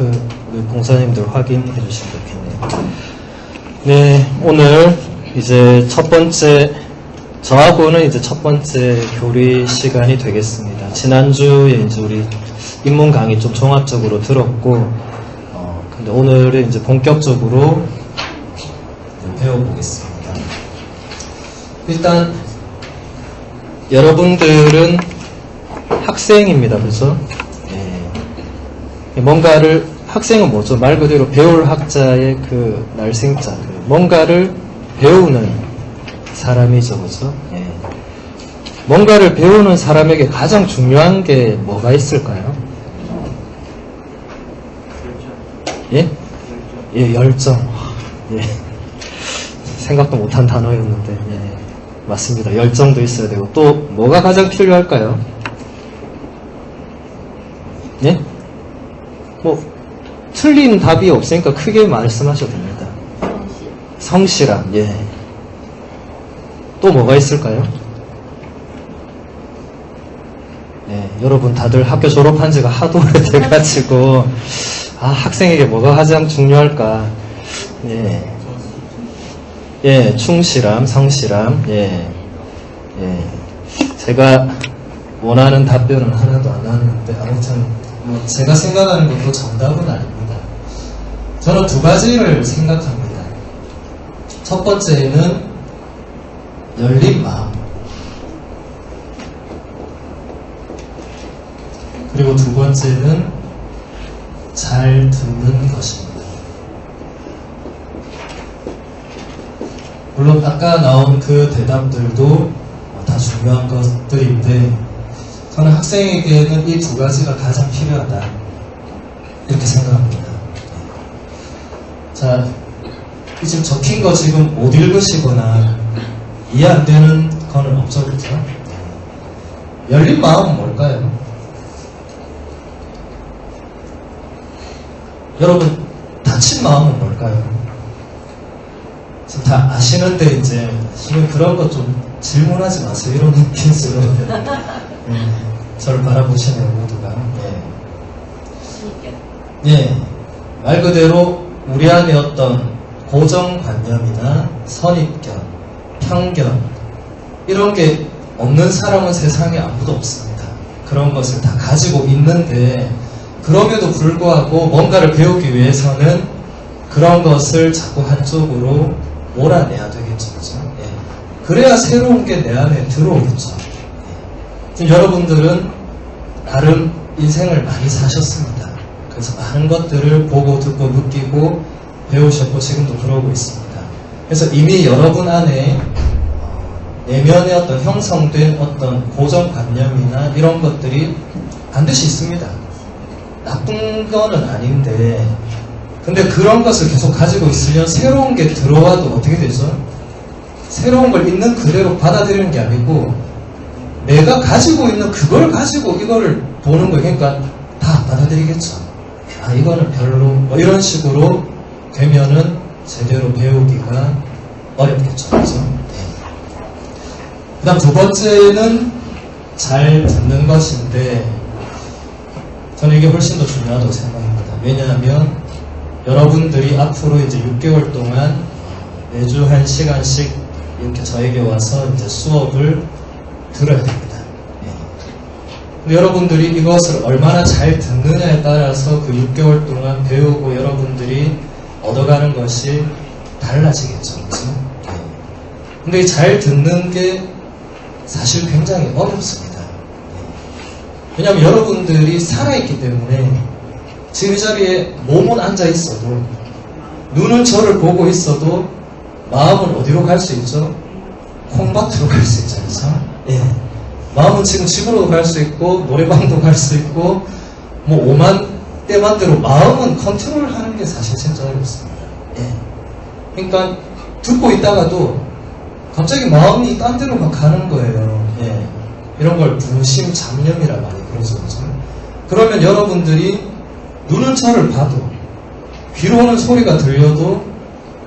우리 봉사님들 확인해 주시면 좋겠네요. 네, 오늘 이제 첫 번째, 저하고는 이제 첫 번째 교리 시간이 되겠습니다. 지난주에 이제 우리 인문 강의 좀 종합적으로 들었고, 근데 오늘은 이제 본격적으로 배워보겠습니다. 일단, 여러분들은 학생입니다. 그렇죠? 네. 뭔가를, 학생은 뭐죠? 말 그대로 배울 학자의 그 날생자. 뭔가를 배우는 사람이죠. 그렇죠? 네. 뭔가를 배우는 사람에게 가장 중요한 게 뭐가 있을까요? 예? 예, 열정. 예. 생각도 못한 단어였는데, 예. 맞습니다. 열정도 있어야 되고, 또, 뭐가 가장 필요할까요? 예? 뭐, 틀린 답이 없으니까 크게 말씀하셔도 됩니다. 성실함, 예. 또 뭐가 있을까요? 네, 여러분 다들 학교 졸업한 지가 하도 오래돼가지고, 학생에게 뭐가 가장 중요할까? 예. 예, 충실함, 성실함, 예. 예. 제가 원하는 답변은 하나도 안 하는데, 아무튼, 제가 생각하는 것도 정답은 아닙니다. 저는 두 가지를 생각합니다. 첫 번째는 열린 마음. 그리고 두 번째는 잘 듣는 것입니다. 물론 아까 나온 그 대답들도 다 중요한 것들인데 저는 학생에게는 이 두 가지가 가장 필요하다 이렇게 생각합니다. 자, 지금 적힌 거 지금 못 읽으시거나 이해 안 되는 거는 없죠, 그렇죠? 열린 마음은 뭘까요? 여러분, 닫힌 마음은 뭘까요? 지금 다 아시는데 이제 지금 그런 거 좀 질문하지 마세요. 이런 눈빛으로 저를 바라보시네요, 모두가. 예, 말 그대로 우리 안에 어떤 고정관념이나 선입견, 편견 이런 게 없는 사람은 세상에 아무도 없습니다. 그런 것을 다 가지고 있는데 그럼에도 불구하고 뭔가를 배우기 위해서는 그런 것을 자꾸 한쪽으로 몰아내야 되겠죠. 그렇죠? 예. 그래야 새로운 게 내 안에 들어오겠죠. 예. 지금 여러분들은 나름 인생을 많이 사셨습니다. 그래서 많은 것들을 보고 듣고 느끼고 배우셨고 지금도 그러고 있습니다. 그래서 이미 여러분 안에 내면에 어떤 형성된 어떤 고정관념이나 이런 것들이 반드시 있습니다. 나쁜 거는 아닌데 근데 그런 것을 계속 가지고 있으면 새로운 게 들어와도 어떻게 되죠? 새로운 걸 있는 그대로 받아들이는 게 아니고 내가 가지고 있는 그걸 가지고 이거를 보는 거예요. 그러니까 다 받아들이겠죠. 이거는 별로 뭐 이런 식으로 되면은 제대로 배우기가 어렵겠죠. 그렇죠? 네. 그 다음 두 번째는 잘 듣는 것인데 저는 이게 훨씬 더 중요하다고 생각합니다. 왜냐하면 여러분들이 앞으로 이제 6개월 동안 매주 1시간씩 이렇게 저에게 와서 이제 수업을 들어야 됩니다. 예. 여러분들이 이것을 얼마나 잘 듣느냐에 따라서 그 6개월 동안 배우고 여러분들이 얻어가는 것이 달라지겠죠. 그렇죠? 예. 근데 이 잘 듣는 게 사실 굉장히 어렵습니다. 왜냐하면 여러분들이 살아있기 때문에 지금 이 자리에 몸은 앉아 있어도 눈은 저를 보고 있어도 마음은 어디로 갈 수 있죠? 콩밭으로 갈 수 있죠. 그렇죠? 예. 마음은 지금 집으로도 갈 수 있고 노래방도 갈 수 있고 뭐 오만 때만 대로 마음은 컨트롤하는 게 사실 진짜 어렵습니다. 예. 그러니까 듣고 있다가도 갑자기 마음이 딴 데로 막 가는 거예요. 예. 이런 걸 분심잡념이라 많이 그러죠. 그러면 여러분들이 눈은 저를 봐도 귀로 오는 소리가 들려도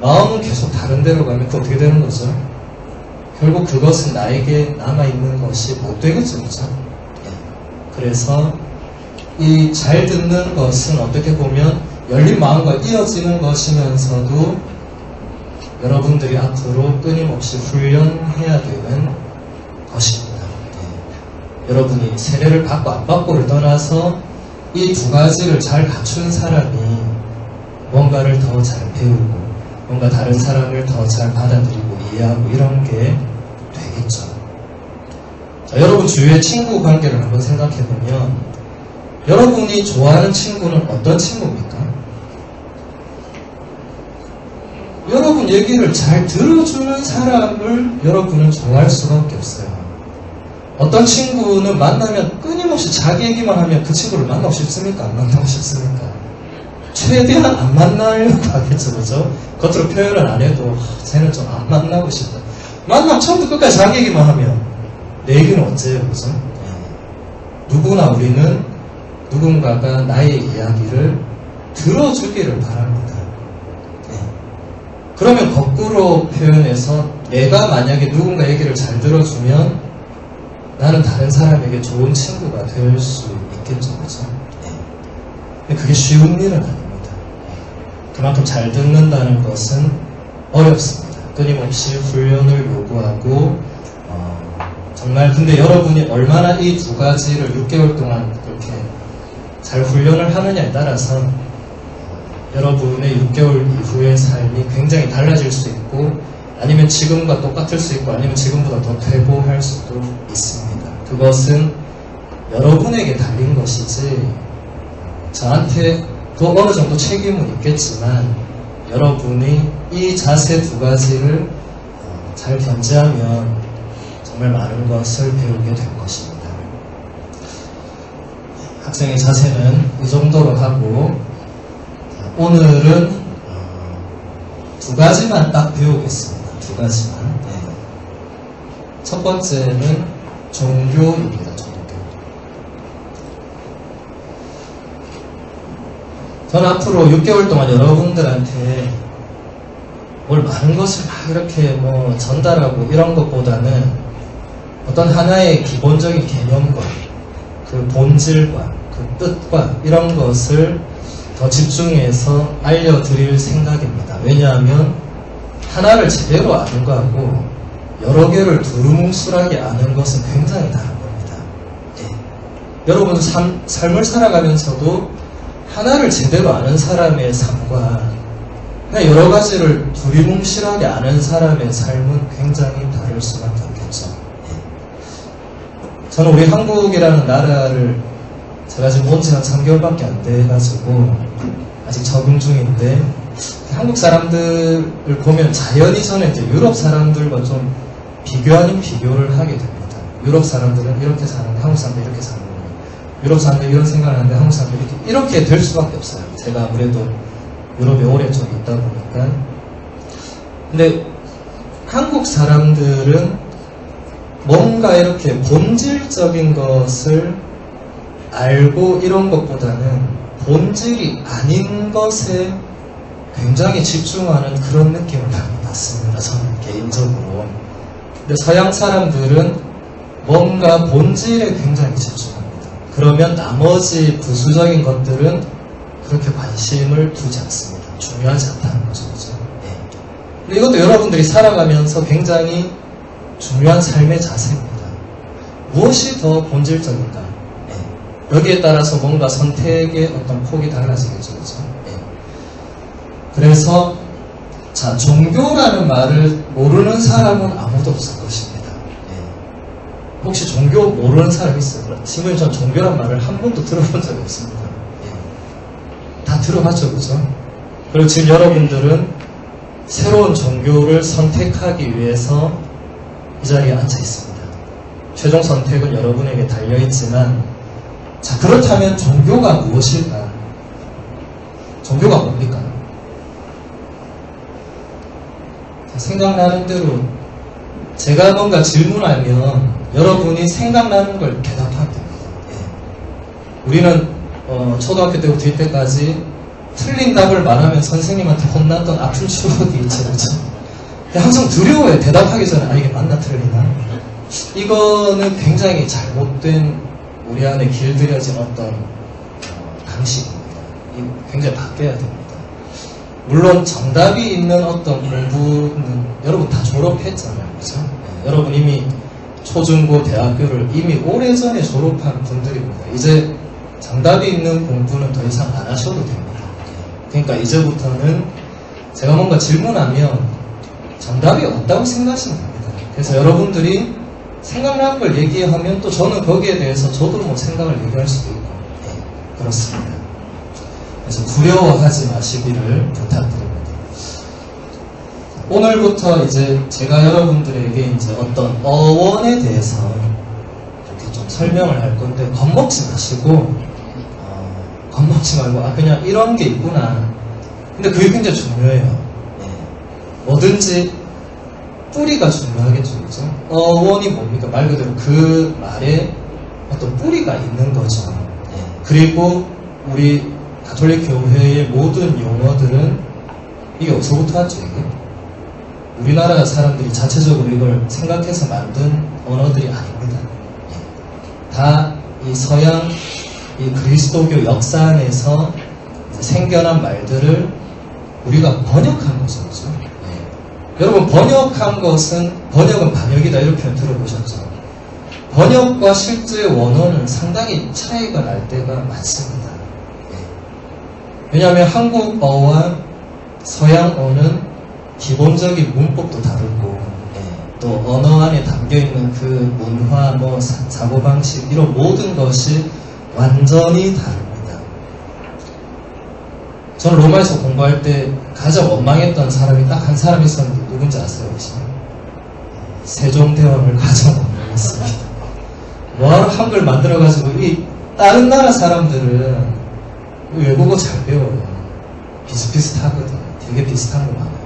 마음은 계속 다른 데로 가면 그 어떻게 되는 거죠? 결국 그것은 나에게 남아있는 것이 못 되겠죠. 그렇죠? 예. 그래서 이 잘 듣는 것은 어떻게 보면 열린 마음과 이어지는 것이면서도 여러분들이 앞으로 끊임없이 훈련해야 되는 것입니다. 네. 여러분이 세례를 받고 안 받고를 떠나서 이 두 가지를 잘 갖춘 사람이 뭔가를 더 잘 배우고 뭔가 다른 사람을 더 잘 받아들이고 이해하고 이런 게 되겠죠. 자, 여러분 주위의 친구 관계를 한번 생각해보면 여러분이 좋아하는 친구는 어떤 친구입니까? 여러분 얘기를 잘 들어주는 사람을 여러분은 좋아할 수밖에 없어요. 어떤 친구는 만나면 끊임없이 자기 얘기만 하면 그 친구를 만나고 싶습니까? 안 만나고 싶습니까? 최대한 안 만나려고 하겠죠, 그죠? 겉으로 표현을 안 해도 쟤는 좀 안 만나고 싶다. 만나면 처음부터 끝까지 자기 얘기만 하면 내 얘기는 어째요, 그죠? 네. 누구나 우리는 누군가가 나의 이야기를 들어주기를 바랍니다. 네. 그러면 거꾸로 표현해서 내가 만약에 누군가 얘기를 잘 들어주면 나는 다른 사람에게 좋은 친구가 될 수 있겠죠, 그죠? 네. 근데 그게 쉬운 일은 아닙니다. 그만큼 잘 듣는다는 것은 어렵습니다. 끊임없이 훈련을 요구하고 정말 근데 여러분이 얼마나 이 두 가지를 6개월 동안 그렇게 잘 훈련을 하느냐에 따라서 여러분의 6개월 이후의 삶이 굉장히 달라질 수 있고 아니면 지금과 똑같을 수 있고 아니면 지금보다 더 퇴보할 수도 있습니다. 그것은 여러분에게 달린 것이지 저한테도 어느 정도 책임은 있겠지만 여러분이 이 자세 두 가지를 잘 견지하면 정말 많은 것을 배우게 될 것입니다. 학생의 자세는 이 정도로 하고 오늘은 두 가지만 딱 배우겠습니다. 두 가지만. 네. 첫 번째는 종교입니다. 종교. 저는 앞으로 6개월 동안 여러분들한테 뭘 많은 것을 막 이렇게 뭐 전달하고 이런 것보다는 어떤 하나의 기본적인 개념과 그 본질과 그 뜻과 이런 것을 더 집중해서 알려드릴 생각입니다. 왜냐하면 하나를 제대로 아는 거하고 여러 개를 두루뭉술하게 아는 것은 굉장히 다른 겁니다. 네. 여러분 삶을 살아가면서도 하나를 제대로 아는 사람의 삶과 그냥 여러 가지를 두리뭉실하게 아는 사람의 삶은 굉장히 다를 수밖에 없겠죠. 저는 우리 한국이라는 나라를 제가 지금 온 지 한 3개월밖에 안 돼가지고 아직 적응 중인데 한국 사람들을 보면 자연히 저는 이제 유럽 사람들과 좀 비교 아닌 비교를 하게 됩니다. 유럽 사람들은 이렇게 사는데 한국 사람들 이렇게 사는 거예요. 유럽 사람들 이런 생각을 하는데 한국 사람들 이렇게 될 수밖에 없어요. 제가 아무래도 유럽에 오래 좀 있다 보니까. 근데 한국 사람들은 뭔가 이렇게 본질적인 것을 알고 이런 것보다는 본질이 아닌 것에 굉장히 집중하는 그런 느낌을 많이 받습니다. 저는 개인적으로. 근데 서양 사람들은 뭔가 본질에 굉장히 집중합니다. 그러면 나머지 부수적인 것들은 그렇게 관심을 두지 않습니다. 중요하지 않다는 거죠. 그죠? 네. 근데 이것도 여러분들이 살아가면서 굉장히 중요한 삶의 자세입니다. 무엇이 더 본질적인가? 네. 여기에 따라서 뭔가 선택의 어떤 폭이 달라지겠죠. 그죠? 네. 그래서 자, 종교라는 말을 모르는 사람은 아무도 없을 것입니다. 네. 혹시 종교 모르는 사람 있어요? 지금 전 종교란 말을 한 번도 들어본 적이 없습니다. 네. 다 들어봤죠, 그죠? 그리고 지금 여러분들은 새로운 종교를 선택하기 위해서 이 자리에 앉아 있습니다. 최종 선택은 여러분에게 달려있지만, 자, 그렇다면 종교가 무엇일까? 종교가 뭡니까? 생각나는 대로 제가 뭔가 질문하면 여러분이 생각나는 걸 대답하면 됩니다. 예. 우리는 초등학교 때부터 이때까지 틀린 답을 말하면 선생님한테 혼났던 아픈 추억이 있죠. 항상 두려워요. 대답하기 전에 아 이게 맞나 틀리나? 이거는 굉장히 잘못된 우리 안에 길들여진 어떤 방식입니다. 이 굉장히 바뀌어야 됩니다. 물론 정답이 있는 어떤 공부는 여러분 다 졸업했잖아요. 그죠? 네, 여러분 이미 초중고 대학교를 이미 오래전에 졸업한 분들입니다. 이제 정답이 있는 공부는 더 이상 안 하셔도 됩니다. 그러니까 이제부터는 제가 뭔가 질문하면 정답이 없다고 생각하시면 됩니다. 그래서 여러분들이 생각나는 걸 얘기하면 또 저는 거기에 대해서 저도 뭐 생각을 얘기할 수도 있고, 네, 그렇습니다. 그래서 두려워하지 마시기를 부탁드립니다. 오늘부터 이제 제가 여러분들에게 이제 어떤 어원에 대해서 이렇게 좀 설명을 할 건데, 겁먹지 마시고, 겁먹지 말고, 그냥 이런 게 있구나. 근데 그게 굉장히 중요해요. 네. 뭐든지 뿌리가 중요하겠죠, 그죠? 어원이 뭡니까? 말 그대로 그 말에 어떤 뿌리가 있는 거죠. 네. 그리고 우리 가톨릭 교회의 모든 용어들은 이게 어디서부터 왔죠, 이게? 우리나라 사람들이 자체적으로 이걸 생각해서 만든 언어들이 아닙니다. 다 이 서양, 이 그리스도교 역사 안에서 생겨난 말들을 우리가 번역한 거죠, 그죠? 여러분, 번역한 것은, 번역은 반역이다, 이런 표현 들어보셨죠? 번역과 실제의 원어는 상당히 차이가 날 때가 많습니다. 왜냐하면 한국어와 서양어는 기본적인 문법도 다르고, 또 언어 안에 담겨있는 그 문화, 뭐 사고방식, 이런 모든 것이 완전히 다릅니다. 저는 로마에서 공부할 때 가장 원망했던 사람이 딱 한 사람 있었는데 누군지 아세요, 혹시? 세종대왕을 가장 원망했습니다. 뭐하러 한글 만들어가지고 이 다른 나라 사람들은 외국어 잘 배워요. 비슷비슷하거든. 되게 비슷한 거 많아요.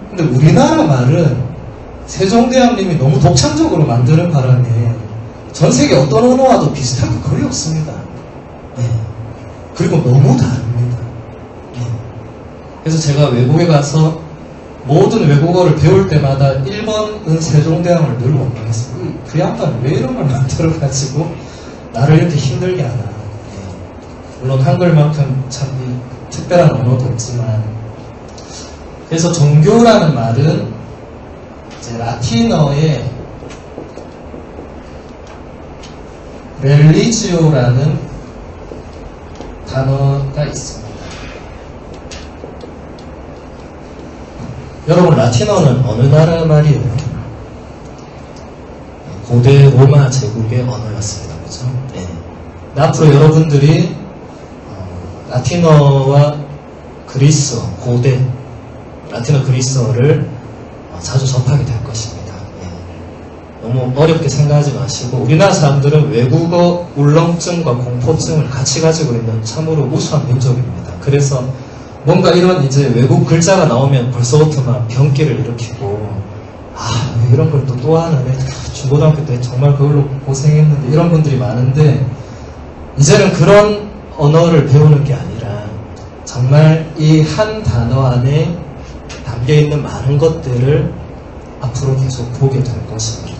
근데 우리나라 말은 세종대왕님이 너무 독창적으로 만드는 바람에 전 세계 어떤 언어와도 비슷한 게 거의 없습니다. 네. 그리고 너무 다릅니다. 네. 그래서 제가 외국에 가서 모든 외국어를 배울 때마다 1번은 세종대왕을 늘 원망했어요. 그 양반은 왜 이런 걸 만들어가지고 나를 이렇게 힘들게 하나. 네. 물론 한글만큼 참 특별한 언어도 없지만, 그래서 종교라는 말은 이제 라틴어에 렐리지오라는 단어가 있습니다. 여러분, 라틴어는 어느 나라 말이에요? 고대 로마 제국의 언어였습니다. 그죠? 네. 앞으로 여러분들이 라틴어와 그리스어, 고대 라틴어 그리스어를 자주 접하게 될 것입니다. 예. 너무 어렵게 생각하지 마시고, 우리나라 사람들은 외국어 울렁증과 공포증을 같이 가지고 있는 참으로 우수한 민족입니다. 그래서 뭔가 이런 이제 외국 글자가 나오면 벌써부터 막 병기를 일으키고, 왜 이런 걸 또 하는 애, 중고등학교 때 정말 그걸로 고생했는데, 이런 분들이 많은데, 이제는 그런 언어를 배우는 게 아니라 정말 이 한 단어 안에 담겨있는 많은 것들을 앞으로 계속 보게 될 것입니다.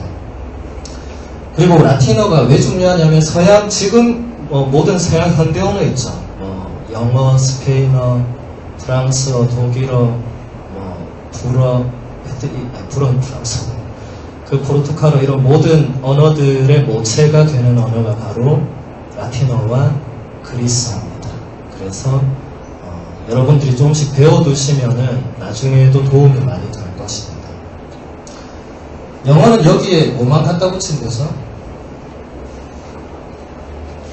그리고 라틴어가 왜 중요하냐면, 서양, 지금 모든 서양 현대 언어 있죠. 영어, 스페인어, 프랑스어, 독일어, 불어는 프랑스어, 그 포르투갈어, 이런 모든 언어들의 모체가 되는 언어가 바로 라틴어와 그리스어입니다. 그래서 여러분들이 조금씩 배워두시면은 나중에도 도움이 많이 될 것입니다. 영어는 여기에 뭐만 갖다 붙인 거죠?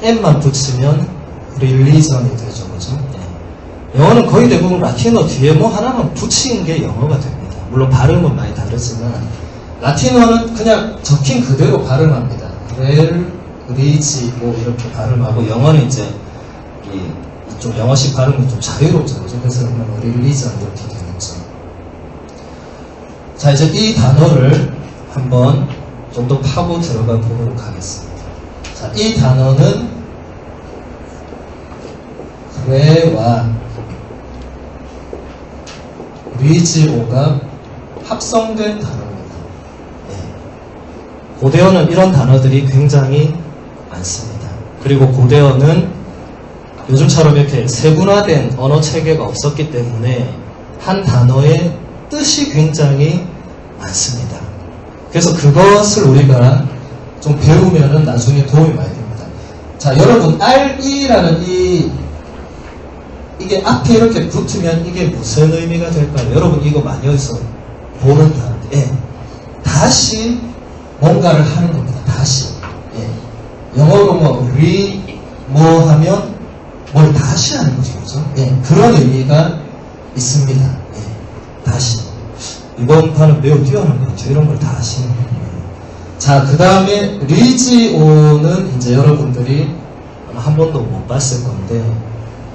M만 붙이면 religion이 되죠, 그죠? 네. 영어는 거의 대부분 라틴어 뒤에 뭐 하나만 붙인 게 영어가 됩니다. 물론 발음은 많이 다르지만, 라틴어는 그냥 적힌 그대로 발음합니다. 리지, 뭐 이렇게 발음하고, 영어는 이제 좀 영어식 발음이 좀 자유롭죠. 그래서 그냥 릴리전 이렇게 되겠죠. 자, 이제 이 단어를 한번 좀 더 파고 들어가 보도록 하겠습니다. 자, 이 단어는 레와 리지오가 합성된 단어입니다. 네. 고대어는 이런 단어들이 굉장히 많습니다. 그리고 고대어는 요즘처럼 이렇게 세분화된 언어 체계가 없었기 때문에 한 단어의 뜻이 굉장히 많습니다. 그래서 그것을 우리가 좀 배우면은 나중에 도움이 많이 됩니다. 자, 여러분, RE라는 이게 앞에 이렇게 붙으면 이게 무슨 의미가 될까요? 여러분, 이거 많이 어디서 보는 단어인데, 예. 다시 뭔가를 하는 겁니다. 다시. 예. 영어로 뭐 하면 뭘 다시 하는 거죠. 그죠? 예. 그런 의미가 있습니다. 예. 다시. 이번 판은 매우 뛰어난 것 같아요. 이런 걸 다시. 자, 그 다음에 리지오는 이제 여러분들이 아마 한 번도 못 봤을 건데,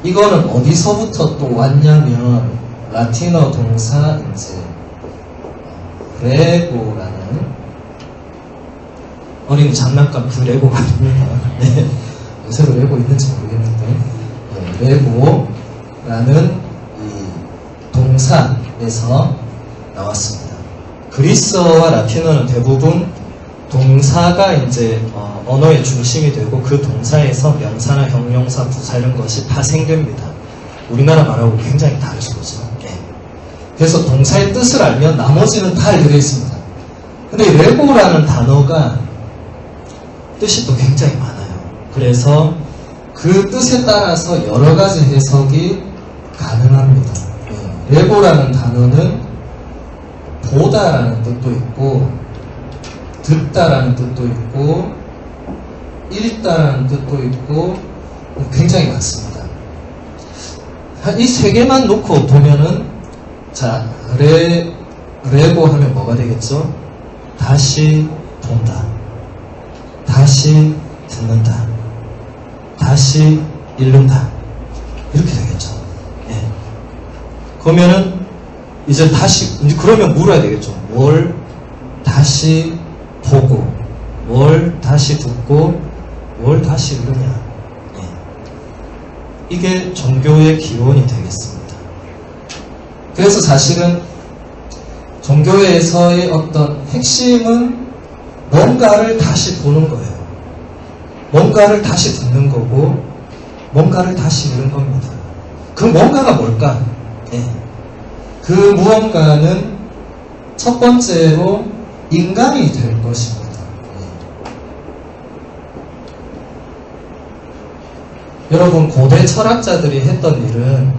이거는 어디서부터 또 왔냐면 라틴어 동사 이제 레고라는 어린이 장난감 그 레고가 아닙니다. 네. 요새로 레고 있는지 모르겠는데 네, 레고라는 이 동사에서 나왔습니다. 그리스어와 라틴어는 대부분 동사가 이제 언어의 중심이 되고 그 동사에서 명사나 형용사, 부사 이런 것이 파생됩니다. 우리나라 말하고 굉장히 다르죠. 예. 그래서 동사의 뜻을 알면 나머지는 다 알게 되어 있습니다. 근데 이 레고라는 단어가 뜻이 또 굉장히 많아요. 그래서 그 뜻에 따라서 여러 가지 해석이 가능합니다. 예. 레고라는 단어는 보다라는 뜻도 있고 듣다라는 뜻도 있고 읽다라는 뜻도 있고 굉장히 많습니다. 이 세 개만 놓고 보면은 자 레고 하면 뭐가 되겠죠? 다시 본다, 다시 듣는다, 다시 읽는다 이렇게 되겠죠. 예. 그러면은 이제 다시 그러면 물어야 되겠죠. 뭘 다시 보고, 뭘 다시 듣고, 뭘 다시 읽느냐. 예. 이게 종교의 기원이 되겠습니다. 그래서 사실은 종교에서의 어떤 핵심은 뭔가를 다시 보는 거예요. 뭔가를 다시 듣는 거고, 뭔가를 다시 읽는 겁니다. 그 뭔가가 뭘까? 예. 그 무언가는 첫 번째로 인간이 될 것입니다. 여러분, 고대 철학자들이 했던 일은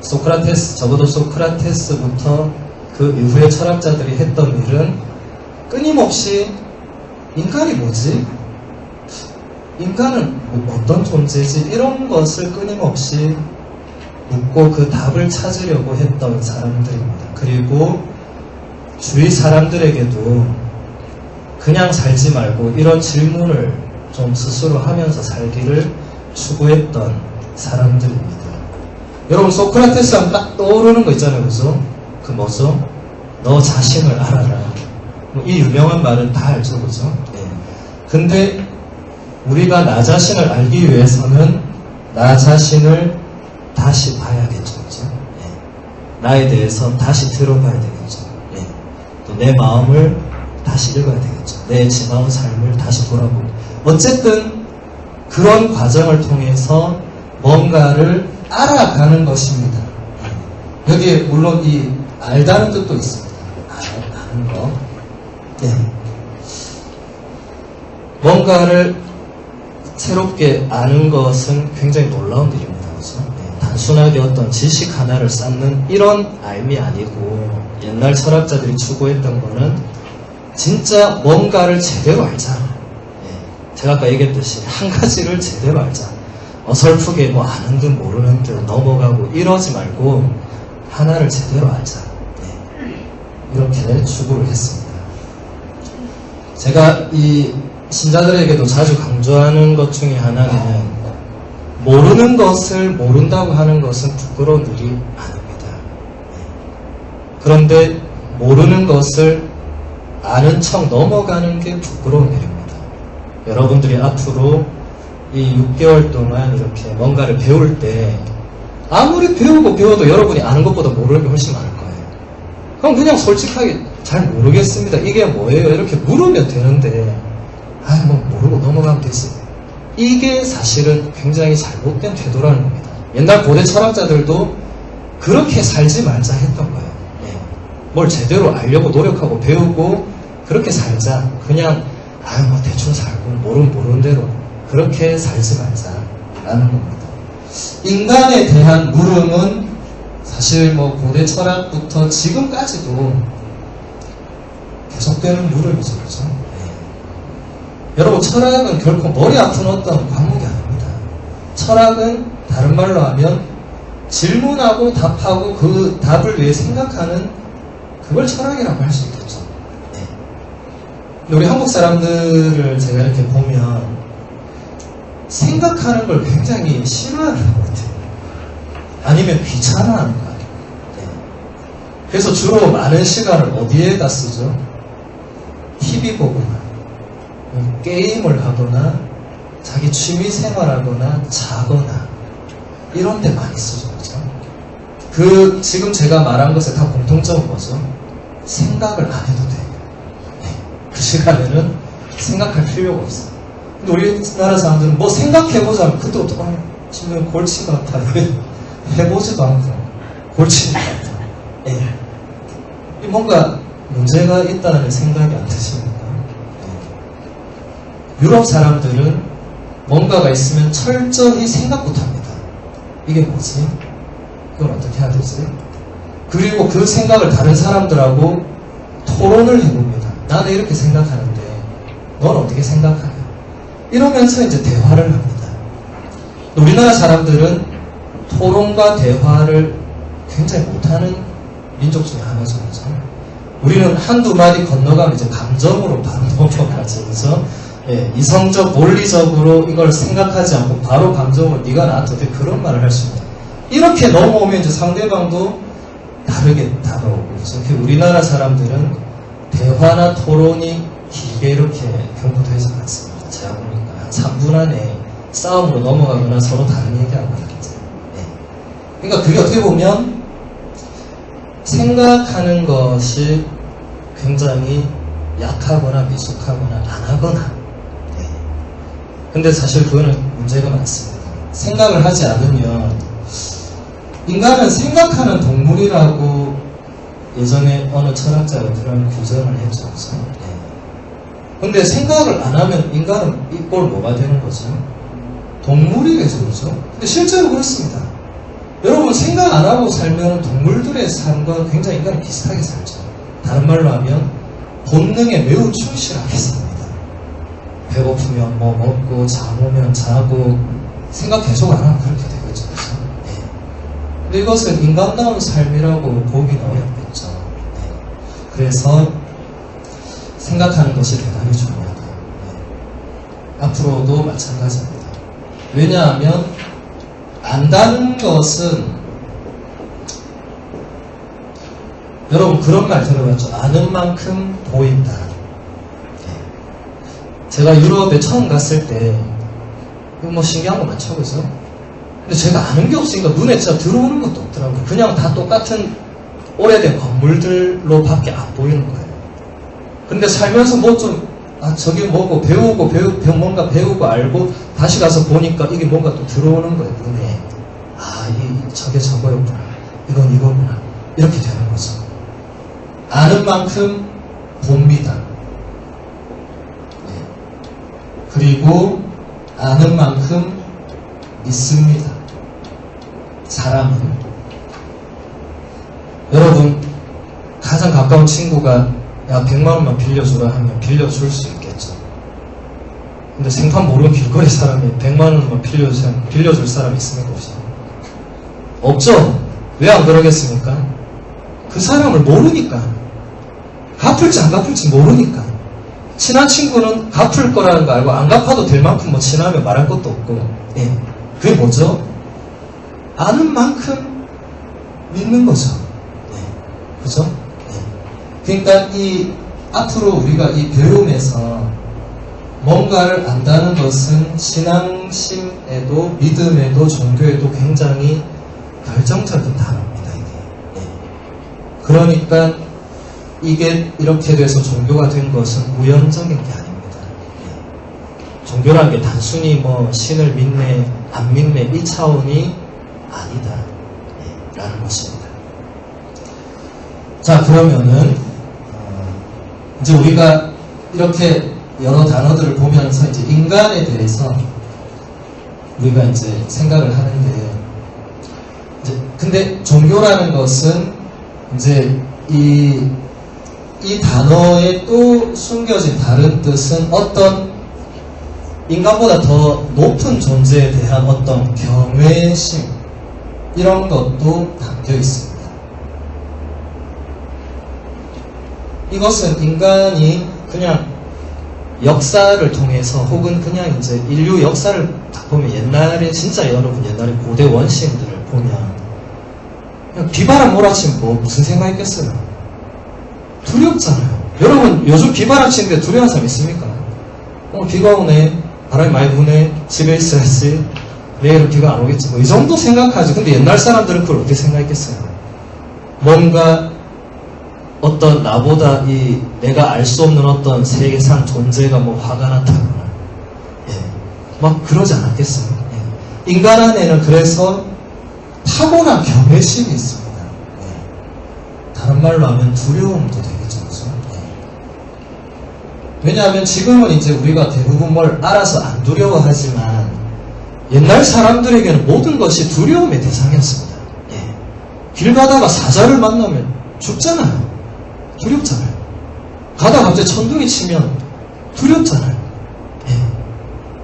소크라테스, 적어도 소크라테스부터 그 이후의 철학자들이 했던 일은 끊임없이 인간이 뭐지? 인간은 어떤 존재지? 이런 것을 끊임없이 묻고 그 답을 찾으려고 했던 사람들입니다. 그리고 주위 사람들에게도 그냥 살지 말고 이런 질문을 좀 스스로 하면서 살기를 추구했던 사람들입니다. 여러분, 소크라테스 하면 딱 떠오르는 거 있잖아요. 그죠? 그 뭐죠? 너 자신을 알아라. 이 유명한 말은 다 알죠. 그죠? 네. 근데 우리가 나 자신을 알기 위해서는 나 자신을 다시 봐야겠죠. 그죠? 네. 나에 대해서 다시 들어봐야 되겠죠. 내 마음을 다시 읽어야 되겠죠. 내 지나온 삶을 다시 돌아보고. 어쨌든 그런 과정을 통해서 뭔가를 알아가는 것입니다. 여기에 물론 이 알다는 뜻도 있습니다. 아는 거. 네. 뭔가를 새롭게 아는 것은 굉장히 놀라운 일입니다. 그렇죠? 네. 단순하게 어떤 지식 하나를 쌓는 이런 알미 아니고 옛날 철학자들이 추구했던 거는 진짜 뭔가를 제대로 알자. 예, 제가 아까 얘기했듯이 한 가지를 제대로 알자. 어설프게 뭐 아는 듯 모르는 듯 넘어가고 이러지 말고 하나를 제대로 알자. 예, 이렇게 추구를 했습니다. 제가 이 신자들에게도 자주 강조하는 것 중에 하나는 모르는 것을 모른다고 하는 것은 부끄러운 일이 아닙니다. 그런데 모르는 것을 아는 척 넘어가는 게 부끄러운 일입니다. 여러분들이 앞으로 이 6개월 동안 이렇게 뭔가를 배울 때 아무리 배워도 여러분이 아는 것보다 모르는 게 훨씬 많을 거예요. 그럼 그냥 솔직하게 잘 모르겠습니다. 이게 뭐예요? 이렇게 물으면 되는데 뭐 모르고 넘어가면 되지. 이게 사실은 굉장히 잘못된 태도라는 겁니다. 옛날 고대 철학자들도 그렇게 살지 말자 했던 거예요. 뭘 제대로 알려고 노력하고 배우고 그렇게 살자. 그냥 뭐 대충 살고 모르는 대로 그렇게 살지 말자라는 겁니다. 인간에 대한 물음은 사실 뭐 고대 철학부터 지금까지도 계속되는 물음이죠. 그렇죠? 여러분, 철학은 결코 머리 아픈 어떤 과목이 아닙니다. 철학은 다른 말로 하면 질문하고 답하고 그 답을 위해 생각하는 그걸 철학이라고 할 수 있겠죠. 우리 한국 사람들을 제가 이렇게 보면 생각하는 걸 굉장히 싫어하는 것 같아요. 아니면 귀찮아하는 것 같아요. 그래서 주로 많은 시간을 어디에다 쓰죠? TV 보거나 게임을 하거나 자기 취미 생활하거나 자거나 이런 데 많이 쓰죠. 그렇죠? 지금 제가 말한 것에 다 공통점은 뭐죠? 생각을 안 해도 돼요. 그 시간에는 생각할 필요가 없어요. 근데 우리나라 사람들은 뭐 생각해보자 하면 그때부터 지금 골치 같아. 해보지도 않고 골치 같아. 뭔가 문제가 있다는 생각이 안 드십니까? 유럽 사람들은 뭔가가 있으면 철저히 생각부터 합니다. 이게 뭐지? 이걸 어떻게 해야 되지? 그리고 그 생각을 다른 사람들하고 토론을 해봅니다. 나는 이렇게 생각하는데 넌 어떻게 생각하냐? 이러면서 이제 대화를 합니다. 우리나라 사람들은 토론과 대화를 굉장히 못하는 민족 중에 하나죠. 그렇죠? 우리는 한두 마디 건너가면 이제 감정으로 바로 넘어가죠. 그렇죠? 이성적, 논리적으로 이걸 생각하지 않고 바로 감정으로 네가 나한테 어떻게 그런 말을 할 수 있냐. 이렇게 넘어오면 이제 상대방도 다르게 다가오고. 그래서 우리나라 사람들은 대화나 토론이 길게 이렇게 경부되지 않습니다. 제가 보니까 한 3분 안에 싸움으로 넘어가거나 서로 다른 얘기하고 있겠죠. 그러니까 그게 어떻게 보면 생각하는 것이 굉장히 약하거나 미숙하거나 안 하거나. 근데 사실 그거는 문제가 많습니다. 생각을 하지 않으면 인간은 생각하는 동물이라고 예전에 어느 철학자가 그런 규정을 했죠. 근데 생각을 안 하면 인간은 이꼴 뭐가 되는 거죠? 동물이 되죠. 그렇죠? 근데 실제로 그렇습니다. 여러분, 생각 안 하고 살면 동물들의 삶과 굉장히 인간은 비슷하게 살죠. 다른 말로 하면 본능에 매우 충실하게 삽니다. 배고프면 뭐 먹고, 잠 오면 자고, 생각 계속 안 하면 그렇게 되겠죠. 근데 이것은 인간다운 삶이라고 보기는 어렵겠죠. 그래서 생각하는 것이 대단히 중요하다. 앞으로도 마찬가지입니다. 왜냐하면 안다는 것은, 여러분 그런 말 들어봤죠? 아는 만큼 보인다. 제가 유럽에 처음 갔을 때 뭐 신기한 거 많죠, 그죠? 근데 제가 아는 게 없으니까 눈에 진짜 들어오는 것도 없더라고요. 그냥 다 똑같은 오래된 건물들로 밖에 안 보이는 거예요. 근데 살면서 뭐 좀 저게 뭐고 배우고 뭔가 배우고 알고 다시 가서 보니까 이게 뭔가 또 들어오는 거예요, 눈에. 저게 저거였구나. 이건 이거구나. 이렇게 되는 거죠. 아는 만큼 봅니다. 그리고 아는 만큼 믿습니다. 사람은. 여러분, 가장 가까운 친구가 야 100만원만 빌려주라 하면 빌려줄 수 있겠죠. 근데 생판 모르는 길거리 사람이 100만원만 빌려줄 사람이 있습니까? 없죠? 왜 안 그러겠습니까? 그 사람을 모르니까. 갚을지 안 갚을지 모르니까. 친한 친구는 갚을 거라는 거 알고 안 갚아도 될 만큼 뭐 친하면 말할 것도 없고. 그게 뭐죠? 아는 만큼 믿는 거죠. 그죠? 그러니까 앞으로 우리가 이 배움에서 뭔가를 안다는 것은 신앙심에도 믿음에도 종교에도 굉장히 결정적인 단어입니다. 이게. 그러니까 이게 이렇게 돼서 종교가 된 것은 우연적인 게 아닙니다. 종교라는 게 단순히 뭐 신을 믿네 안 믿네 이 차원이 아니다 라는 것입니다. 자, 그러면은 이제 우리가 이렇게 여러 단어들을 보면서 이제 인간에 대해서 우리가 이제 생각을 하는데, 이제 근데 종교라는 것은 이제 이 단어에 또 숨겨진 다른 뜻은 어떤 인간보다 더 높은 존재에 대한 어떤 경외심, 이런 것도 담겨 있습니다. 이것은 인간이 그냥 역사를 통해서 혹은 그냥 이제 인류 역사를 딱 보면 옛날에 진짜 여러분 옛날에 고대 원시인들을 보면 그냥 비바람 몰아치면 뭐 무슨 생각했겠어요? 두렵잖아요. 여러분 요즘 비바람 치는데 두려운 사람 있습니까? 비가 오네, 바람이 많이 부네, 집에 있어야지, 내일은 비가 안 오겠지, 뭐 이 정도 생각하지. 근데 옛날 사람들은 그걸 어떻게 생각했겠어요? 뭔가 어떤 나보다 이 내가 알 수 없는 어떤 세계상 존재가 뭐 화가 났다거나 막 그러지 않았겠어요? 인간 안에는 그래서 타고난 경외심이 있습니다. 다른 말로 하면 두려움도 되겠죠, 그죠? 왜냐하면 지금은 이제 우리가 대부분 뭘 알아서 안 두려워하지만 옛날 사람들에게는 모든 것이 두려움의 대상이었습니다. 길 가다가 사자를 만나면 죽잖아요. 두렵잖아요. 가다가 갑자기 천둥이 치면 두렵잖아요.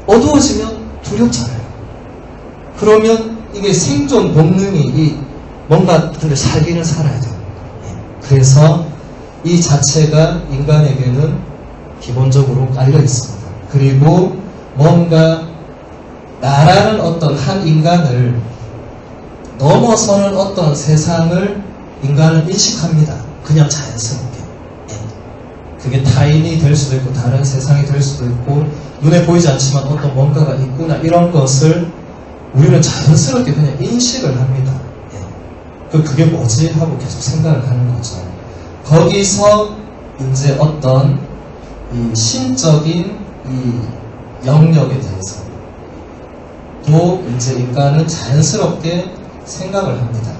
어두워지면 두렵잖아요. 그러면 이게 생존 본능이 뭔가 근데 살기는 살아야 돼요. 그래서 이 자체가 인간에게는 기본적으로 깔려 있습니다. 그리고 뭔가 나라는 어떤 한 인간을 넘어서는 어떤 세상을 인간은 인식합니다. 그냥 자연스럽게. 그게 타인이 될 수도 있고 다른 세상이 될 수도 있고 눈에 보이지 않지만 어떤 뭔가가 있구나, 이런 것을 우리는 자연스럽게 그냥 인식을 합니다. 그게 뭐지? 하고 계속 생각을 하는 거죠. 거기서 이제 어떤 이 신적인 이 영역에 대해서 또 이제 인간은 자연스럽게 생각을 합니다.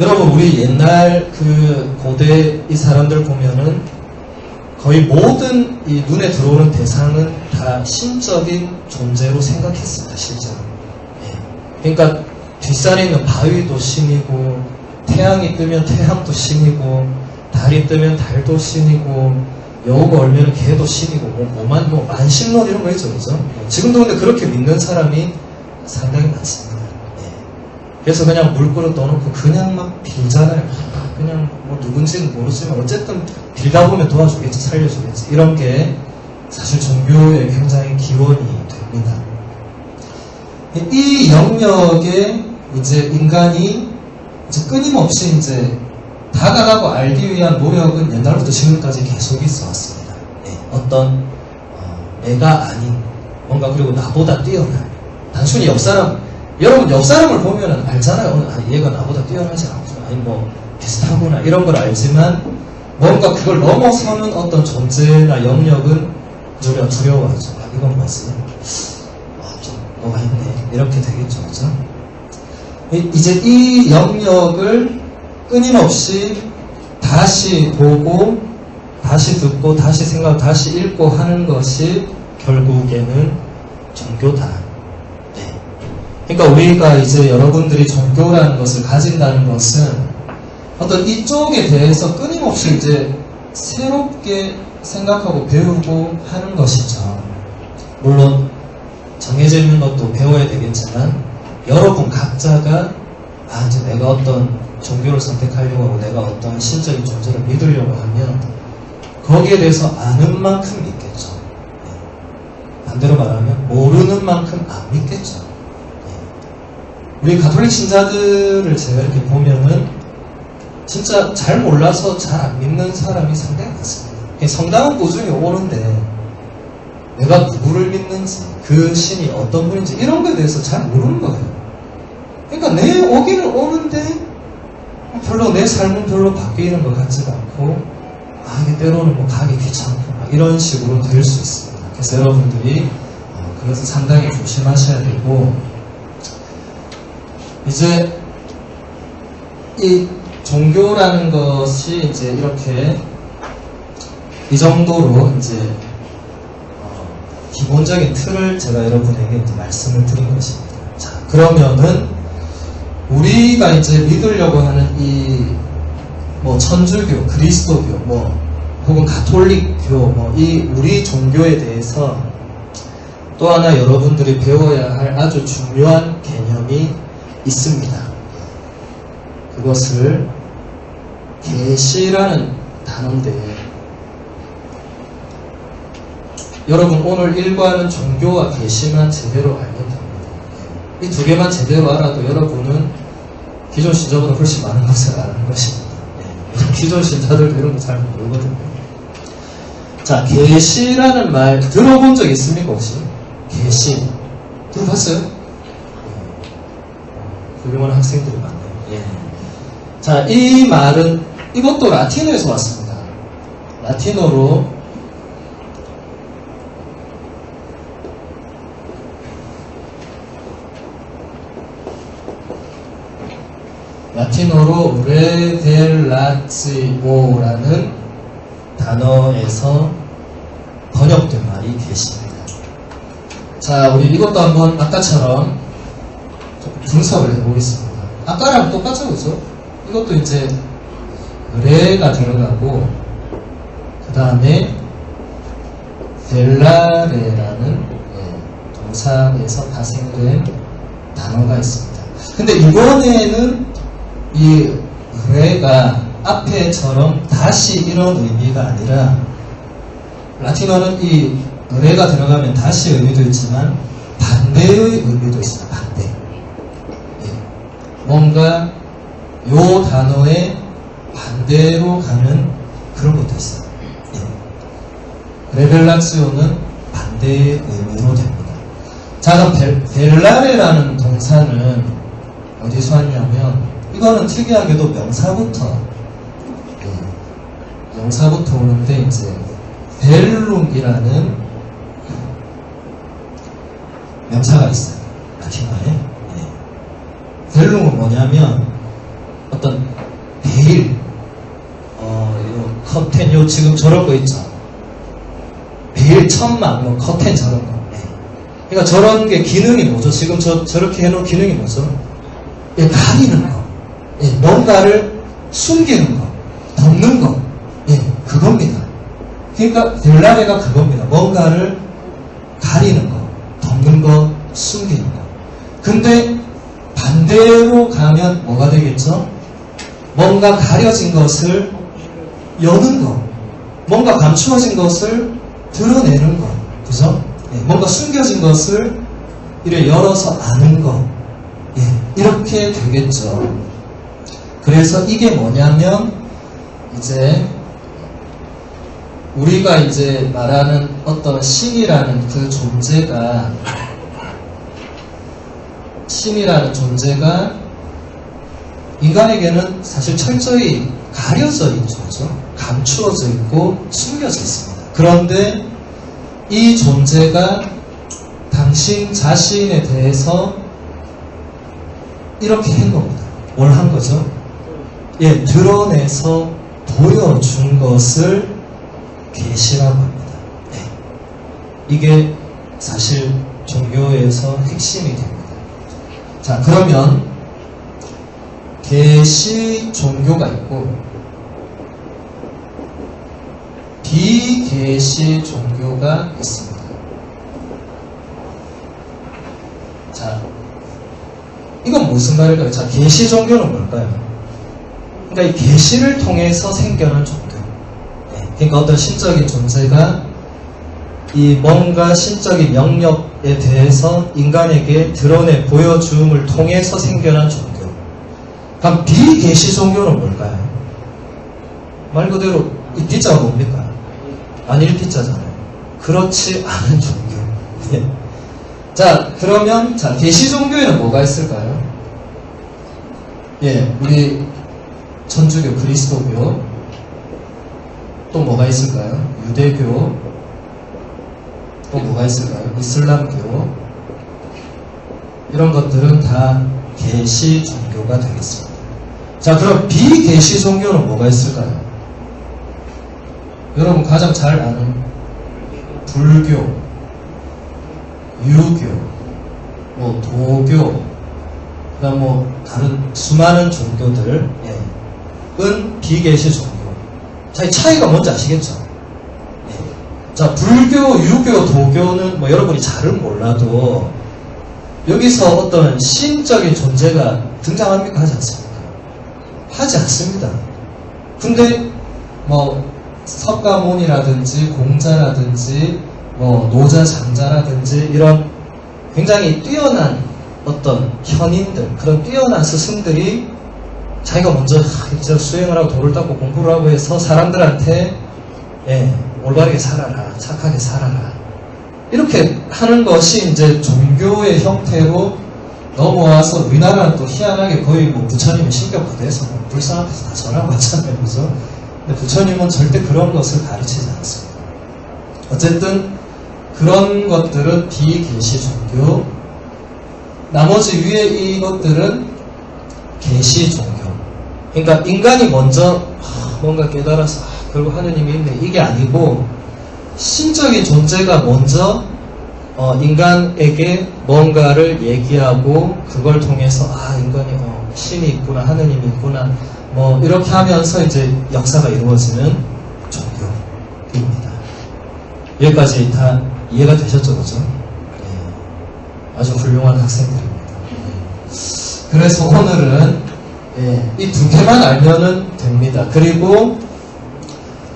여러분, 우리 옛날 그 고대 이 사람들 보면은 거의 모든 이 눈에 들어오는 대상은 다 신적인 존재로 생각했습니다, 실제로. 그러니까 뒷산에 있는 바위도 신이고, 태양이 뜨면 태양도 신이고, 달이 뜨면 달도 신이고, 여우가 얼면 개도 신이고, 뭐 만신론 이런 거 있죠, 그죠? 지금도 근데 그렇게 믿는 사람이 상당히 많습니다. 그래서 그냥 물그릇 넣어놓고 그냥 막 빌잖아요. 그냥 뭐 누군지는 모르지만 어쨌든 빌다 보면 도와주겠지, 살려주겠지. 이런 게 사실 종교의 굉장히 기원이 됩니다. 이 영역에 이제 인간이 이제 끊임없이 이제 다가가고 알기 위한 노력은 옛날부터 지금까지 계속 있어 왔습니다. 어떤 내가 아닌 뭔가, 그리고 나보다 뛰어난, 단순히 여러분 옆 사람을 보면 알잖아요. 얘가 나보다 뛰어나지 않구나, 아니 뭐 비슷하구나, 이런 걸 알지만 뭔가 그걸 넘어서는 어떤 존재나 영역은 우리가 두려워하죠. 이건 뭐지? 좀 뭐가 있네, 이렇게 되겠죠, 그죠? 이제 이 영역을 끊임없이 다시 보고, 다시 듣고, 다시 생각, 다시 읽고 하는 것이 결국에는 종교다. 그러니까 우리가 이제 여러분들이 종교라는 것을 가진다는 것은 어떤 이쪽에 대해서 끊임없이 이제 새롭게 생각하고 배우고 하는 것이죠. 물론 정해져 있는 것도 배워야 되겠지만, 여러분 각자가 이제 내가 어떤 종교를 선택하려고 하고 내가 어떤 신적인 존재를 믿으려고 하면 거기에 대해서 아는 만큼 믿겠죠. 반대로 말하면 모르는 만큼 안 믿겠죠. 우리 가톨릭 신자들을 제가 이렇게 보면은 진짜 잘 몰라서 잘 안 믿는 사람이 상당히 많습니다. 성당은 꾸준히 오는데 내가 누구를 믿는지, 그 신이 어떤 분인지 이런 거에 대해서 잘 모르는 거예요. 그러니까 내 오기는 오는데 별로 내 삶은 별로 바뀌는 것 같지가 않고, 이게 때로는 뭐 가기 귀찮고 이런 식으로 될 수 있습니다. 그래서 여러분들이 그것을 상당히 조심하셔야 되고, 이제 이 종교라는 것이 이제 이렇게 이 정도로 이제 기본적인 틀을 제가 여러분에게 이제 말씀을 드린 것입니다. 자, 그러면은 우리가 이제 믿으려고 하는 이 뭐 천주교, 그리스도교, 뭐 혹은 가톨릭교, 이 우리 종교에 대해서 또 하나 여러분들이 배워야 할 아주 중요한 개념이 있습니다. 그것을 계시라는 단어인데, 여러분 오늘 일과는 종교와 계시만 제대로 알면 됩니다. 이 두 개만 제대로 알아도 여러분은 기존 신자보다 훨씬 많은 것을 아는 것입니다. 기존 신자들도 이런 거 잘 모르거든요. 자, 계시라는 말 들어본 적 있습니까 혹시? 계시 들어봤어요? 훌륭한 학생들이 많네요. 자, 이 말은 이것도 라틴어에서 왔습니다. 라틴어로 레벨라치오라는 단어에서 번역된 말이 계십니다. 자, 우리 이것도 한번 아까처럼 분석을 해보겠습니다. 아까랑 똑같죠, 그죠? 이것도 이제 레가 들어가고 그 다음에 델라레라는 동사에서 파생된 단어가 있습니다. 근데 이번에는 이 레가 앞에처럼 다시 이런 의미가 아니라, 라틴어는 이 레가 들어가면 다시 의미도 있지만 반대의 의미도 있습니다. 반대. 뭔가 요 단어의 반대로 가는 그런 것도 있어요. 레벨라치오는 반대의 의미로 됩니다. 자, 그럼 벨라레라는 동사는 어디서 왔냐면, 이거는 특이하게도 명사부터 오는데, 이제 벨룸이라는 명사가 있어요, 라틴어에. 벨룸은 뭐냐면 어떤 베일, 커튼, 지금 저런 거 있죠, 베일, 천막, 커튼 저런 거. 그러니까 저런 게 기능이 뭐죠? 지금 저렇게 해놓은 기능이 뭐죠? 가리는 거, 뭔가를 숨기는 거, 덮는 거, 그겁니다. 그러니까 벨라레가 그겁니다. 뭔가를 가리는 거, 덮는 거, 숨기는 거. 근데 반대로 가면 뭐가 되겠죠? 뭔가 가려진 것을 여는 거, 뭔가 감추어진 것을 드러내는 거, 그죠? 뭔가 숨겨진 것을 이렇게 열어서 아는 거, 이렇게 되겠죠. 그래서 이게 뭐냐면, 이제 우리가 이제 말하는 어떤 신이라는 그 존재가 인간에게는 사실 철저히 가려져 있죠. 감추어져 있고 숨겨져 있습니다. 그런데 이 존재가 당신 자신에 대해서 이렇게 한 겁니다. 뭘 한 거죠? 드러내서 보여준 것을 계시라고 합니다. 이게 사실 종교에서 핵심이 됩니다. 자, 그러면 계시 종교가 있고 비계시 종교가 있습니다. 자, 이건 무슨 말일까요? 자, 계시 종교는 뭘까요? 그러니까 이 계시를 통해서 생겨난 종교. 그러니까 어떤 신적인 존재가 이 뭔가 신적인 영역에 대해서 인간에게 드러내 보여줌을 통해서 생겨난 종교. 그럼 비계시 종교는 뭘까요? 말 그대로 이 D자가 뭡니까? 아닐 D자잖아요. 그렇지 않은 종교. 자, 그러면 계시 종교에는 뭐가 있을까요? 우리 천주교, 그리스도교, 또 뭐가 있을까요? 유대교, 또 뭐가 있을까요? 이슬람교. 이런 것들은 다 계시 종교가 되겠습니다. 자, 그럼 비계시 종교는 뭐가 있을까요? 여러분 가장 잘 아는 불교, 유교, 뭐 도교, 그다음 뭐 다른 수많은 종교들은 비계시 종교. 자, 이 차이가 뭔지 아시겠죠? 자, 불교, 유교, 도교는 뭐 여러분이 잘은 몰라도 여기서 어떤 신적인 존재가 등장합니까? 하지 않습니까? 하지 않습니다. 근데 뭐 석가모니라든지 공자라든지 뭐 노자 장자라든지 이런 굉장히 뛰어난 어떤 현인들, 그런 뛰어난 스승들이 자기가 먼저 이제 수행을 하고 도를 닦고 공부를 하고 해서 사람들한테 올바르게 살아라, 착하게 살아라, 이렇게 하는 것이 이제 종교의 형태로 넘어와서 우리나라는 또 희한하게 거의 뭐 부처님이 신격화돼서 불상 앞에서 다 전하고 하잖아요. 그죠? 근데 부처님은 절대 그런 것을 가르치지 않습니다. 어쨌든 그런 것들은 비계시 종교, 나머지 위에 이것들은 계시 종교. 그러니까 인간이 먼저 뭔가 깨달아서 결국 하느님이 있네, 이게 아니고 신적인 존재가 먼저 인간에게 뭔가를 얘기하고 그걸 통해서 인간이 신이 있구나, 하느님이 있구나, 뭐 이렇게 하면서 이제 역사가 이루어지는 종교입니다. 여기까지 다 이해가 되셨죠, 그죠? 아주 훌륭한 학생들입니다. 그래서 오늘은 이 두 개만 알면은 됩니다. 그리고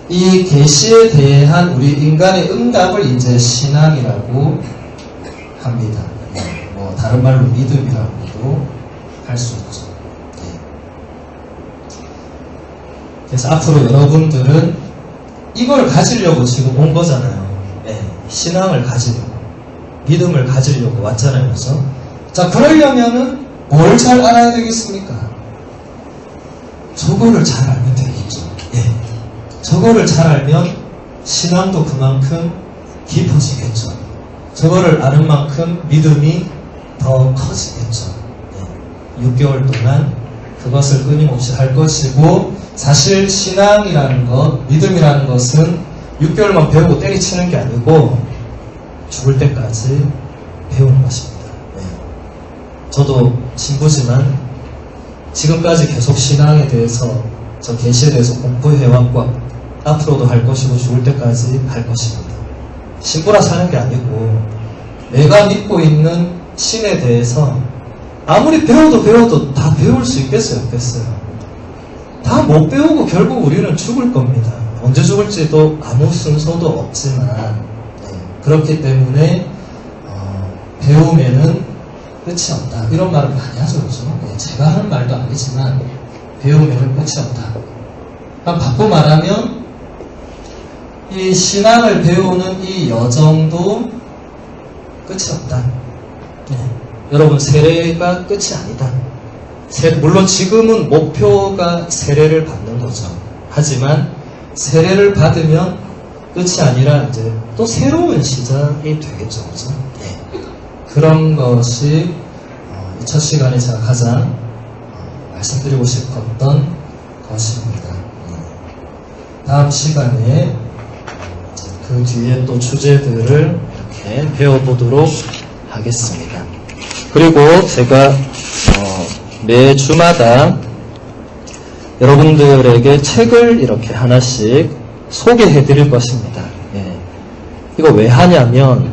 이 계시에 대한 우리 인간의 응답을 이제 신앙이라고 합니다. 뭐 다른 말로 믿음이라고도 할 수 있죠. 그래서 앞으로 여러분들은 이걸 가지려고 지금 온 거잖아요. 신앙을 가지려고, 믿음을 가지려고 왔잖아요. 그래서 자, 그러려면은 뭘 잘 알아야 되겠습니까? 저거를 잘 알면 되겠죠. 저거를 잘 알면 신앙도 그만큼 깊어지겠죠. 저거를 아는 만큼 믿음이 더 커지겠죠. 6개월 동안 그것을 끊임없이 할 것이고, 사실 신앙이라는 것, 믿음이라는 것은 6개월만 배우고 때리치는 게 아니고 죽을 때까지 배우는 것입니다. 저도 신부지만 지금까지 계속 신앙에 대해서, 저 계시에 대해서 공부해왔고 앞으로도 할 것이고 죽을 때까지 할 것입니다. 신부라 사는 게 아니고 내가 믿고 있는 신에 대해서 아무리 배워도 다 배울 수 있겠어요? 없겠어요? 다 못 배우고 결국 우리는 죽을 겁니다. 언제 죽을지도 아무 순서도 없지만, 그렇기 때문에 배우면은 끝이 없다, 이런 말을 많이 하죠. 그렇죠? 제가 하는 말도 아니지만 배우면은 끝이 없다. 바꿔 말하면 이 신앙을 배우는 이 여정도 끝이 없다. 여러분, 세례가 끝이 아니다. 물론 지금은 목표가 세례를 받는 거죠. 하지만 세례를 받으면 끝이 아니라 이제 또 새로운 시작이 되겠죠. 그죠? 그런 것이 이 첫 시간에 제가 가장 말씀드리고 싶었던 것입니다. 다음 시간에 그 뒤에 또 주제들을 이렇게 배워보도록 하겠습니다. 그리고 제가 매 주마다 여러분들에게 책을 이렇게 하나씩 소개해 드릴 것입니다. 이거 왜 하냐면,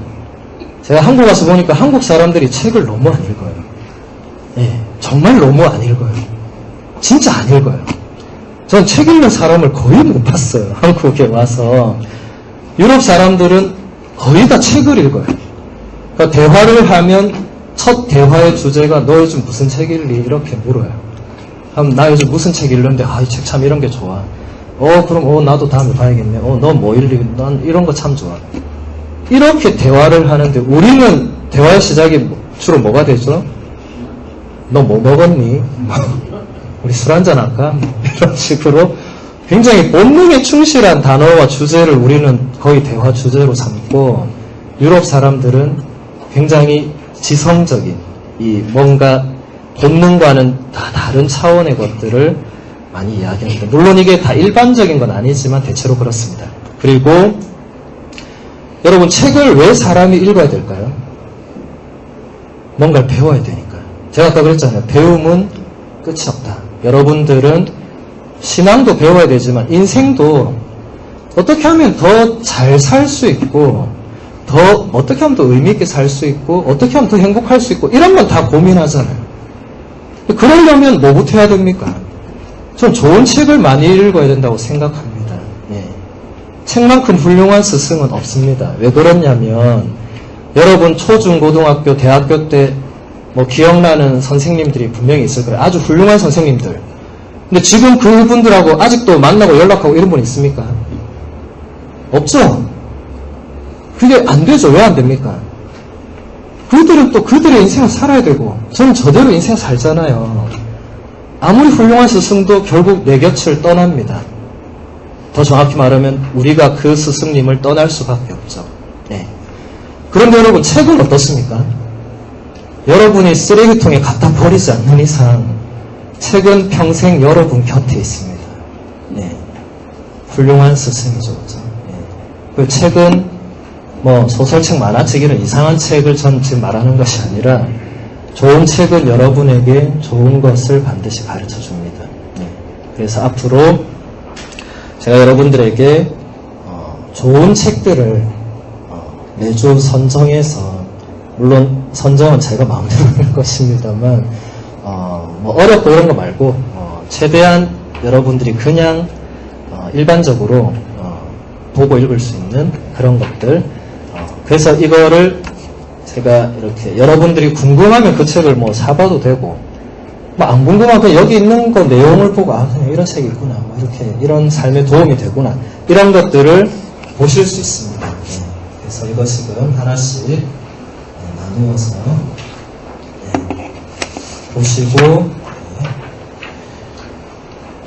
제가 한국 와서 보니까 한국 사람들이 책을 너무 안 읽어요. 정말 너무 안 읽어요. 진짜 안 읽어요. 전 책 읽는 사람을 거의 못 봤어요. 한국에 와서. 유럽 사람들은 거의 다 책을 읽어요. 그러니까 대화를 하면 첫 대화의 주제가 너 요즘 무슨 책 읽니? 이렇게 물어요. 그럼 나 요즘 무슨 책 읽는데 이 책 참 이런 게 좋아. 그럼 나도 다음에 봐야겠네. 너 뭐 읽니? 난 이런 거 참 좋아. 이렇게 대화를 하는데, 우리는 대화의 시작이 주로 뭐가 되죠? 너 뭐 먹었니? 우리 술 한잔 할까? 이런 식으로 굉장히 본능에 충실한 단어와 주제를 우리는 거의 대화 주제로 삼고, 유럽 사람들은 굉장히 지성적인 이 뭔가 본능과는 다 다른 차원의 것들을 많이 이야기합니다. 물론 이게 다 일반적인 건 아니지만 대체로 그렇습니다. 그리고 여러분 책을 왜 사람이 읽어야 될까요? 뭔가를 배워야 되니까요. 제가 아까 그랬잖아요. 배움은 끝이 없다. 여러분들은 신앙도 배워야 되지만 인생도 어떻게 하면 더 잘 살 수 있고 더 어떻게 하면 더 의미 있게 살 수 있고 어떻게 하면 더 행복할 수 있고 이런 건 다 고민하잖아요. 그러려면 뭐부터 해야 됩니까? 전 좋은 책을 많이 읽어야 된다고 생각합니다. 예. 책만큼 훌륭한 스승은 없습니다. 왜 그러냐면 여러분 초중 고등학교 대학교 때 뭐 기억나는 선생님들이 분명히 있을 거예요. 아주 훌륭한 선생님들. 근데 지금 그분들하고 아직도 만나고 연락하고 이런 분 있습니까? 없죠? 그게 안 되죠. 왜 안 됩니까? 그들은 또 그들의 인생을 살아야 되고 저는 저대로 인생 살잖아요. 아무리 훌륭한 스승도 결국 내 곁을 떠납니다. 더 정확히 말하면 우리가 그 스승님을 떠날 수밖에 없죠. 네. 그런데 여러분 책은 어떻습니까? 여러분이 쓰레기통에 갖다 버리지 않는 이상 책은 평생 여러분 곁에 있습니다. 네. 훌륭한 스승이죠. 그렇죠? 네. 그 책은 뭐 소설책, 만화책 이런 이상한 책을 전 지금 말하는 것이 아니라 좋은 책은 여러분에게 좋은 것을 반드시 가르쳐 줍니다. 네. 그래서 앞으로 제가 여러분들에게 좋은 책들을 매주 선정해서 물론 선정은 제가 마음대로 하는 것입니다만 뭐 어렵고 이런 거 말고 최대한 여러분들이 그냥 일반적으로 보고 읽을 수 있는 그런 것들 그래서 이거를 제가 이렇게 여러분들이 궁금하면 그 책을 뭐 사봐도 되고 뭐 안 궁금하면 그냥 여기 있는 거 내용을 보고 아 그냥 이런 책이 있구나 뭐 이렇게 이런 삶에 도움이 되구나 이런 것들을 보실 수 있습니다. 네. 그래서 이거 지금 하나씩 나누어서 보시고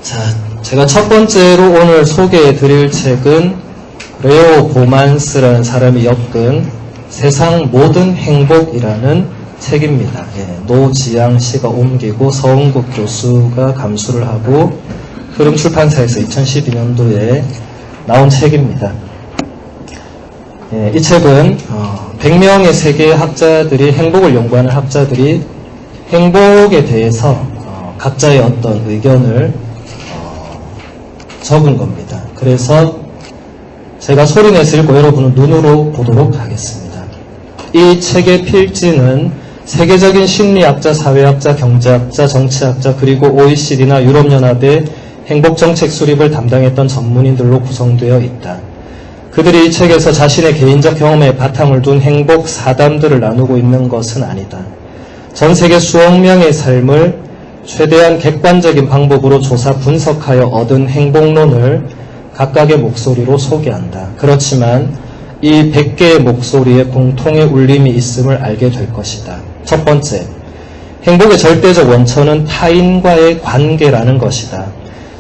자 제가 첫 번째로 오늘 소개해 드릴 책은 레오 보만스라는 사람이 엮은 세상 모든 행복이라는 책입니다. 예, 노지양 씨가 옮기고 서은국 교수가 감수를 하고 흐름 출판사에서 2012년도에 나온 책입니다. 예, 이 책은 100명의 세계 학자들이 행복을 연구하는 학자들이 행복에 대해서 각자의 어떤 의견을 적은 겁니다. 그래서 제가 소리내서 읽고 여러분은 눈으로 보도록 하겠습니다. 이 책의 필지는 세계적인 심리학자, 사회학자, 경제학자, 정치학자 그리고 OECD나 유럽연합의 행복정책 수립을 담당했던 전문인들로 구성되어 있다. 그들이 이 책에서 자신의 개인적 경험에 바탕을 둔 행복 사담들을 나누고 있는 것은 아니다. 전 세계 수억 명의 삶을 최대한 객관적인 방법으로 조사 분석하여 얻은 행복론을 각각의 목소리로 소개한다. 그렇지만 이 100개의 목소리에 공통의 울림이 있음을 알게 될 것이다. 첫 번째, 행복의 절대적 원천은 타인과의 관계라는 것이다.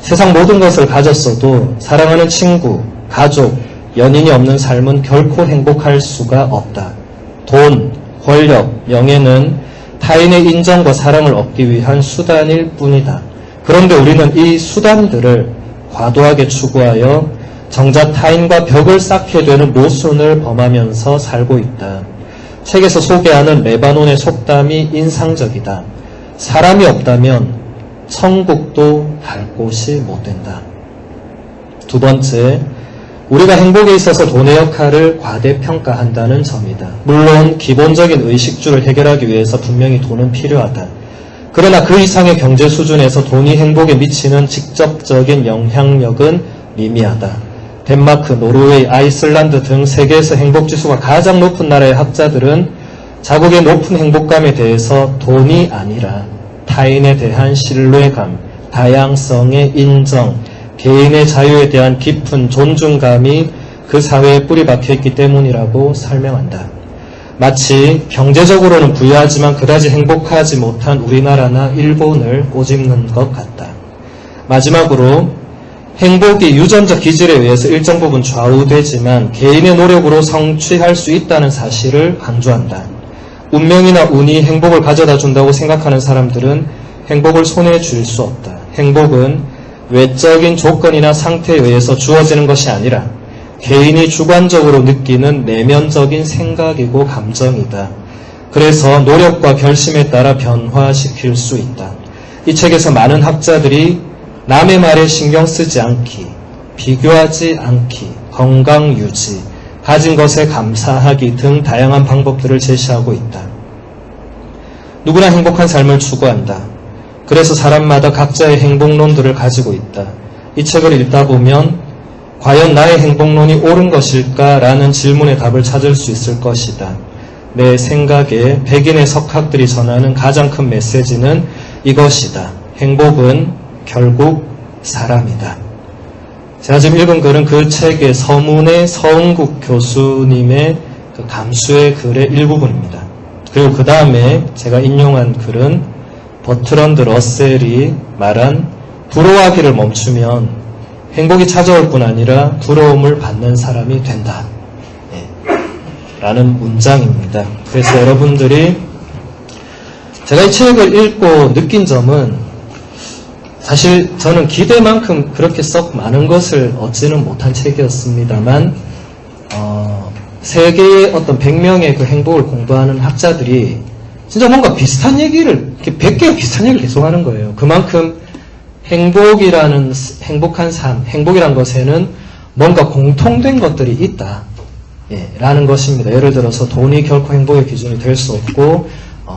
세상 모든 것을 가졌어도 사랑하는 친구, 가족, 연인이 없는 삶은 결코 행복할 수가 없다. 돈, 권력, 명예는 타인의 인정과 사랑을 얻기 위한 수단일 뿐이다. 그런데 우리는 이 수단들을 과도하게 추구하여 정작 타인과 벽을 쌓게 되는 모순을 범하면서 살고 있다. 책에서 소개하는 레바논의 속담이 인상적이다. 사람이 없다면 천국도 갈 곳이 못 된다. 두 번째, 우리가 행복에 있어서 돈의 역할을 과대평가한다는 점이다. 물론 기본적인 의식주를 해결하기 위해서 분명히 돈은 필요하다. 그러나 그 이상의 경제 수준에서 돈이 행복에 미치는 직접적인 영향력은 미미하다. 덴마크, 노르웨이, 아이슬란드 등 세계에서 행복지수가 가장 높은 나라의 학자들은 자국의 높은 행복감에 대해서 돈이 아니라 타인에 대한 신뢰감, 다양성의 인정, 개인의 자유에 대한 깊은 존중감이 그 사회에 뿌리 박혀있기 때문이라고 설명한다. 마치 경제적으로는 부유하지만 그다지 행복하지 못한 우리나라나 일본을 꼬집는 것 같다. 마지막으로 행복이 유전적 기질에 의해서 일정 부분 좌우되지만 개인의 노력으로 성취할 수 있다는 사실을 강조한다. 운명이나 운이 행복을 가져다 준다고 생각하는 사람들은 행복을 손에 쥘 수 없다. 행복은 외적인 조건이나 상태에 의해서 주어지는 것이 아니라 개인이 주관적으로 느끼는 내면적인 생각이고 감정이다. 그래서 노력과 결심에 따라 변화시킬 수 있다. 이 책에서 많은 학자들이 남의 말에 신경 쓰지 않기, 비교하지 않기, 건강 유지, 가진 것에 감사하기 등 다양한 방법들을 제시하고 있다. 누구나 행복한 삶을 추구한다. 그래서 사람마다 각자의 행복론들을 가지고 있다. 이 책을 읽다 보면 과연 나의 행복론이 옳은 것일까라는 질문의 답을 찾을 수 있을 것이다. 내 생각에 백인의 석학들이 전하는 가장 큰 메시지는 이것이다. 행복은 결국 사람이다. 제가 지금 읽은 글은 그 책의 서문의 서은국 교수님의 그 감수의 글의 일부분입니다. 그리고 그 다음에 제가 인용한 글은 버트런드 러셀이 말한 부러워하기를 멈추면 행복이 찾아올 뿐 아니라 부러움을 받는 사람이 된다. 라는 문장입니다. 그래서 여러분들이 제가 이 책을 읽고 느낀 점은 사실 저는 기대만큼 그렇게 썩 많은 것을 얻지는 못한 책이었습니다만 세계의 어떤 100명의 그 행복을 공부하는 학자들이 진짜 뭔가 비슷한 얘기를 100개가 비슷한 얘기를 계속 하는 거예요. 그만큼 행복한 삶, 행복이란 것에는 뭔가 공통된 것들이 있다. 라는 것입니다. 예를 들어서 돈이 결코 행복의 기준이 될 수 없고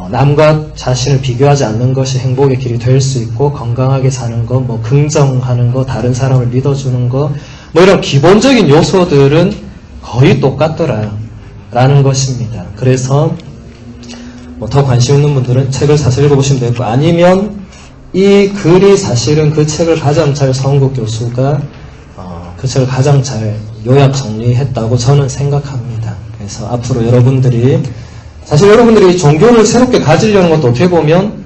남과 자신을 비교하지 않는 것이 행복의 길이 될 수 있고 건강하게 사는 것, 뭐 긍정하는 것, 다른 사람을 믿어주는 것, 뭐 이런 기본적인 요소들은 거의 똑같더라 라는 것입니다. 그래서 뭐 더 관심 있는 분들은 책을 사서 읽어보시면 되고 아니면 이 글이 사실은 그 책을 가장 잘 서은국 교수가 그 책을 가장 잘 요약 정리했다고 저는 생각합니다. 그래서 앞으로 여러분들이 사실 여러분들이 종교를 새롭게 가지려는 것도 어떻게 보면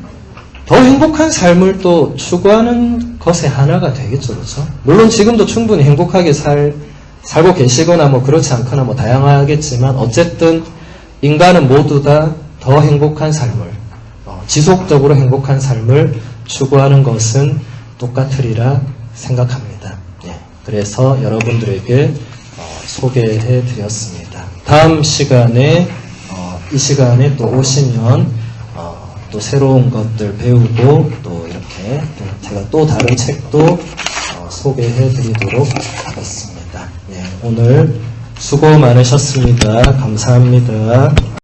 더 행복한 삶을 또 추구하는 것의 하나가 되겠죠. 그렇죠? 물론 지금도 충분히 행복하게 살고 계시거나 뭐 그렇지 않거나 뭐 다양하겠지만 어쨌든 인간은 모두 다 더 행복한 삶을 지속적으로 행복한 삶을 추구하는 것은 똑같으리라 생각합니다. 그래서 여러분들에게 소개해 드렸습니다. 다음 시간에 이 시간에 또 오시면 또 새로운 것들 배우고 또 이렇게 제가 또 다른 책도 소개해 드리도록 하겠습니다. 오늘 수고 많으셨습니다. 감사합니다.